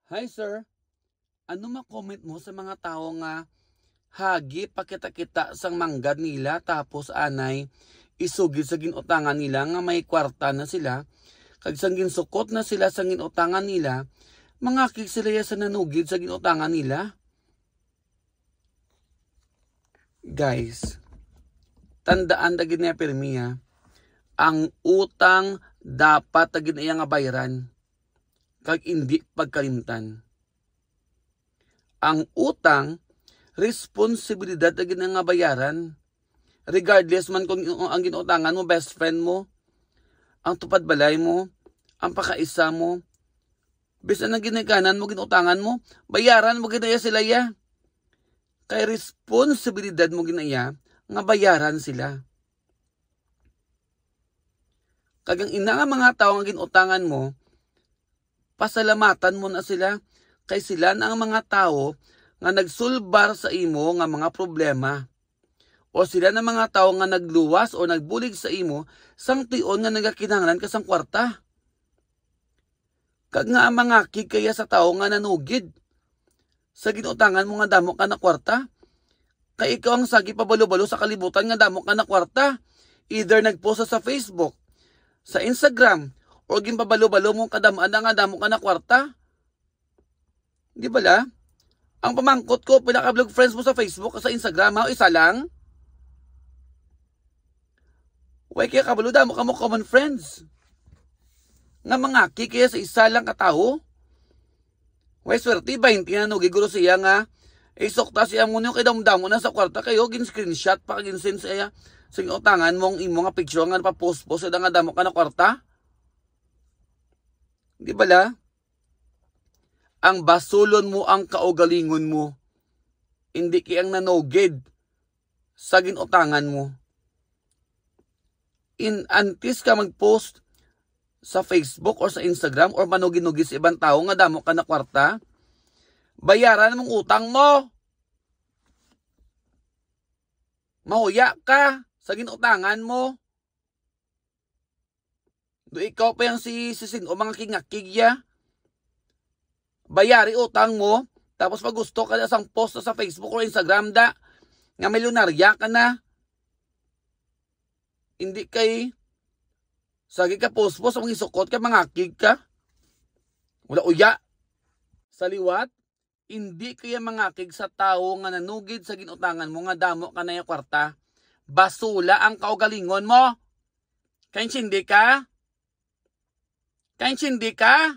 Hi sir, ano ma-comment mo sa mga tao nga hagi pakita-kita sang manggad nila tapos anay isugid sa ginutangan nila nga may kwarta na sila kag sang ginsukot na sila sa ginutangan nila mangakig sila sa nanugid sa ginutangan nila. Guys, tandaan na gid niya pirmiya, ang utang dapat na ginaya nga bayaran kag hindi pagkalimtan. Ang utang responsibilidad na ginaya nga bayaran regardless man kung ang ginutangan mo best friend mo, ang tupad balay mo, ang pakaisa mo, bisan ang ginikanan mo ginutangan mo, bayaran mo ginaya sila ya. Kay responsibilidad mo ginaya nga bayaran sila. Kag ang ina nga mga tao nga ginutangan mo, pasalamatan mo na sila kay sila na ang mga tao nga nagsulbar sa imo nga mga problema. O sila na mga tao nga nagluwas o nagbulig sa imo sang tion nga nagakinahanglan ka sang kwarta. Kag nga ang mga kaya sa tao nga nanugid sa ginutangan mo nga damo ka na kwarta. Kay ikaw ang sagi pabalo-balo sa kalibutan nga damo ka na kwarta. Either nagpost sa Facebook, sa Instagram, o ginpabalo-balo mo kadamaan nga damo ka na kwarta. Di ba la? Ang pamangkot ko, pila ka vlog friends mo sa Facebook o sa Instagram, isa lang? Way kaya kabalo damo ka mo common friends. Nga mga kaya sa isa lang katao. Way swerte, 20 na no, giguro siya nga, isokta siya mo nyo kay damdamo na sa kwarta kayo, gin-screenshot pa gin-send siya sa utangan mong imo nga picture nga pa-post-post sa nga damo ka na kwarta. Di ba la? Ang basulon mo ang kaugalingon mo, hindi kayang nanogid sa ginutangan mo. Antes ka mag-post sa Facebook or sa Instagram or manugin-nugi sa ibang tao nga damo ka na kwarta, bayaran mong utang mo. Mahuya ka sa ginutangan mo. Do ikaw pa yung si o mga kingakigya. Bayari utang mo, tapos pag gusto ka na sang post sa Facebook or Instagram da, nga milyonarya ka na. Hindi kay sagi ka post-post ang isukot ka, mangakig ka. Wala uya. Sa liwat, hindi kaya mangakig sa tao nga nanugid sa ginutangan mo nga damo ka na yung kwarta. Basula ang kaugalingon mo. Kain sindi ka? Kain sindi ka?